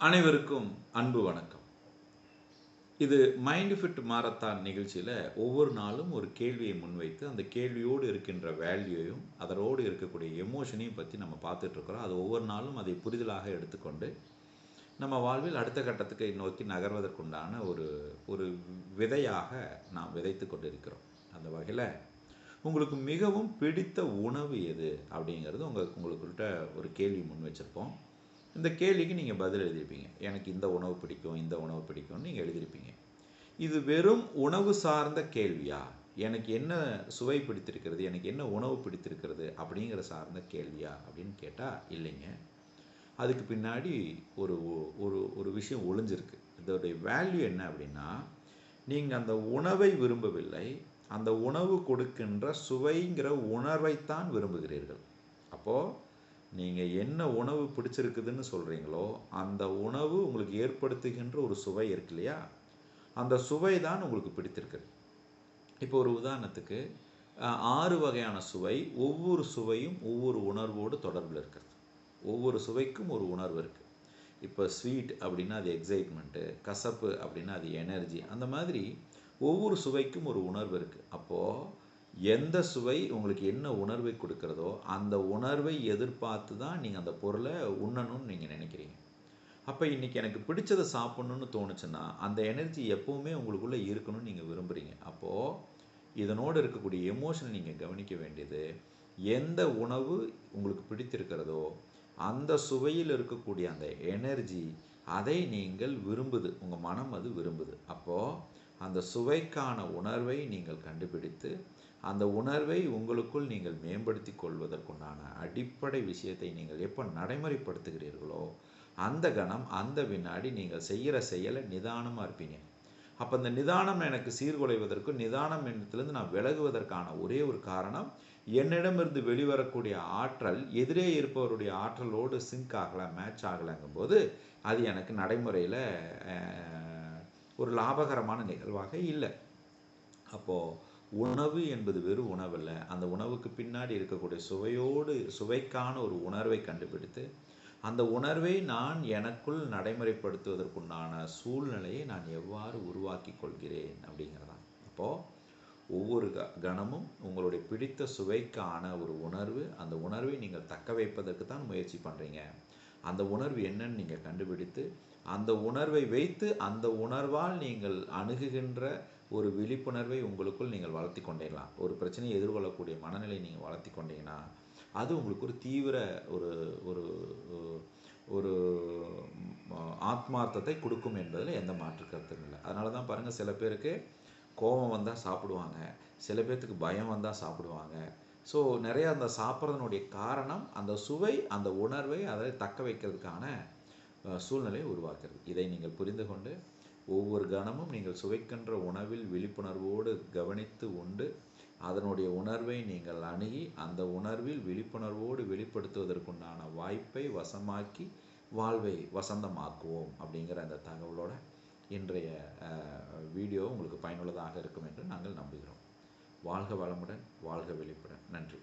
அனைவருக்கும் அன்பு வணக்கம். இது மைண்ட் ஃபிட் மாரத்தான் நிகழ்ச்சியில் ஒவ்வொரு நாளும் ஒரு கேள்வியை முன்வைத்து அந்த கேள்வியோடு இருக்கின்ற வேல்யூயையும் அதனோடு இருக்கக்கூடிய எமோஷனையும் பற்றி நம்ம பார்த்துட்ருக்குறோம். அது ஒவ்வொரு நாளும் அதை புரிதலாக எடுத்துக்கொண்டு நம்ம வாழ்வில் அடுத்த கட்டத்துக்கு நோக்கி நகர்வதற்குண்டான ஒரு ஒரு விதையாக நாம் விதைத்து கொண்டு இருக்கிறோம். அந்த வகையில் உங்களுக்கு மிகவும் பிடித்த உணவு எது அப்படிங்கிறது உங்களுக்கிட்ட ஒரு கேள்வி முன் வச்சுருப்போம். இந்த கேள்விக்கு நீங்கள் பதில் எழுதியிருப்பீங்க. எனக்கு இந்த உணவு பிடிக்கும், இந்த உணவு பிடிக்கும்னு நீங்கள் எழுதியிருப்பீங்க. இது வெறும் உணவு சார்ந்த கேள்வியா? எனக்கு என்ன சுவை பிடித்திருக்கிறது, எனக்கு என்ன உணவு பிடித்திருக்கிறது அப்படிங்கிற சார்ந்த கேள்வியா அப்படின்னு கேட்டால் இல்லைங்க. அதுக்கு பின்னாடி ஒரு ஒரு ஒரு விஷயம் ஒளிஞ்சிருக்கு. இதோடைய வேல்யூ என்ன அப்படின்னா, நீங்கள் அந்த உணவை விரும்பவில்லை, அந்த உணவு கொடுக்கின்ற சுவைங்கிற உணர்வைத்தான் விரும்புகிறீர்கள். அப்போது நீங்கள் என்ன உணவு பிடிச்சிருக்குதுன்னு சொல்கிறீங்களோ அந்த உணவு உங்களுக்கு ஏற்படுத்துகின்ற ஒரு சுவை இருக்கு இல்லையா, அந்த சுவை தான் உங்களுக்கு பிடித்திருக்குது. இப்போ ஒரு உதாரணத்துக்கு 6 வகையான சுவை, ஒவ்வொரு சுவையும் ஒவ்வொரு உணர்வோடு தொடர்பில் இருக்கிறது. ஒவ்வொரு சுவைக்கும் ஒரு உணர்வு இருக்குது. இப்போ ஸ்வீட் அப்படின்னா அது எக்ஸைட்மெண்ட்டு, கசப்பு அப்படின்னா அது எனர்ஜி, அந்த மாதிரி ஒவ்வொரு சுவைக்கும் ஒரு உணர்வு இருக்குது. அப்போது எந்த சுவை உங்களுக்கு என்ன உணர்வை கொடுக்கிறதோ அந்த உணர்வை எதிர்பார்த்து தான் நீங்கள் அந்த பொருளை உண்ணணும்னு நீங்கள் நினைக்கிறீங்க. அப்போ இன்றைக்கி எனக்கு பிடிச்சதை சாப்பிட்ணுன்னு தோணுச்சுன்னா அந்த எனர்ஜி எப்போவுமே உங்களுக்குள்ளே இருக்கணும்னு நீங்கள் விரும்புகிறீங்க. அப்போது இதனோடு இருக்கக்கூடிய எமோஷனை நீங்கள் கவனிக்க வேண்டியது, எந்த உணவு உங்களுக்கு பிடித்திருக்கிறதோ அந்த சுவையில் இருக்கக்கூடிய அந்த எனர்ஜி, அதை நீங்கள் விரும்புது, உங்கள் மனம் அது விரும்புது. அப்போது அந்த சுவைக்கான உணர்வை நீங்கள் கண்டுபிடித்து அந்த உணர்வை உங்களுக்குள் நீங்கள் மேம்படுத்தி கொள்வதற்குண்டான அடிப்படை விஷயத்தை நீங்கள் எப்போ நடைமுறைப்படுத்துகிறீர்களோ அந்த கணம் அந்த வினாடி நீங்கள் செய்கிற செயலை நிதானமாக இருப்பீங்க. அப்போ அந்த நிதானம் எனக்கு சீர்குலைவதற்கு, நிதானம் இடத்துலேருந்து நான் விலகுவதற்கான ஒரே ஒரு காரணம், என்னிடமிருந்து வெளிவரக்கூடிய ஆற்றல் எதிரே இருப்பவருடைய ஆற்றலோடு சிங்க் ஆகலை, மேட்ச் ஆகலைங்கும் போது அது எனக்கு நடைமுறையில் ஒரு லாபகரமான நிகழ்வாக இல்லை. அப்போது உணவு என்பது வெறும் உணவல்ல, அந்த உணவுக்கு பின்னாடி இருக்கக்கூடிய சுவைக்கான ஒரு உணர்வை கண்டுபிடித்து அந்த உணர்வை நான் எனக்குள் நடைமுறைப்படுத்துவதற்குண்டான சூழ்நிலையை நான் எவ்வாறு உருவாக்கி கொள்கிறேன் அப்படிங்கிறதான். அப்போது ஒவ்வொரு கணமும் உங்களுடைய பிடித்த சுவைக்கான ஒரு உணர்வு, அந்த உணர்வை நீங்கள் தக்க வைப்பதற்கு தான் முயற்சி பண்ணுறீங்க. அந்த உணர்வு என்னன்னு நீங்கள் கண்டுபிடித்து அந்த உணர்வை வைத்து அந்த உணர்வால் நீங்கள் அணுகுகின்ற ஒரு விழிப்புணர்வை உங்களுக்குள் நீங்கள் வளர்த்தி கொண்டேலாம். ஒரு பிரச்சனையை எதிர்கொள்ளக்கூடிய மனநிலை நீங்கள் வளர்த்தி கொண்டீங்கன்னா அது உங்களுக்கு ஒரு தீவிர ஒரு ஒரு ஒரு ஆத்மார்த்தத்தை கொடுக்கும் என்பதில் எந்த மாற்று கருத்தும் இல்லை. அதனால தான் பாருங்கள், சில பேருக்கு கோபம் வந்தால் சாப்பிடுவாங்க, சில பேர்த்துக்கு பயம் வந்தால் சாப்பிடுவாங்க. ஸோ நிறையா அந்த சாப்பிட்றதுனுடைய காரணம் அந்த சுவை, அந்த உணர்வை அதை தக்க வைக்கிறதுக்கான சூழ்நிலையை உருவாக்குறது. இதை நீங்கள் புரிந்து கொண்டு ஒவ்வொரு கணமும் நீங்கள் சுவைக்கின்ற உணவில் விழிப்புணர்வோடு கவனித்து உண்டு அதனுடைய உணர்வை நீங்கள் அணுகி அந்த உணர்வில் விழிப்புணர்வோடு வெளிப்படுத்துவதற்குண்டான வாய்ப்பை வசமாக்கி வாழ்வை வசந்தமாக்குவோம் அப்படிங்கிற அந்த தகவலோட இன்றைய வீடியோ உங்களுக்கு பயனுள்ளதாக இருக்கும் என்று நாங்கள் நம்புகிறோம். வாழ்க வளமுடன், வாழ்க வெளிப்புடன். நன்றி.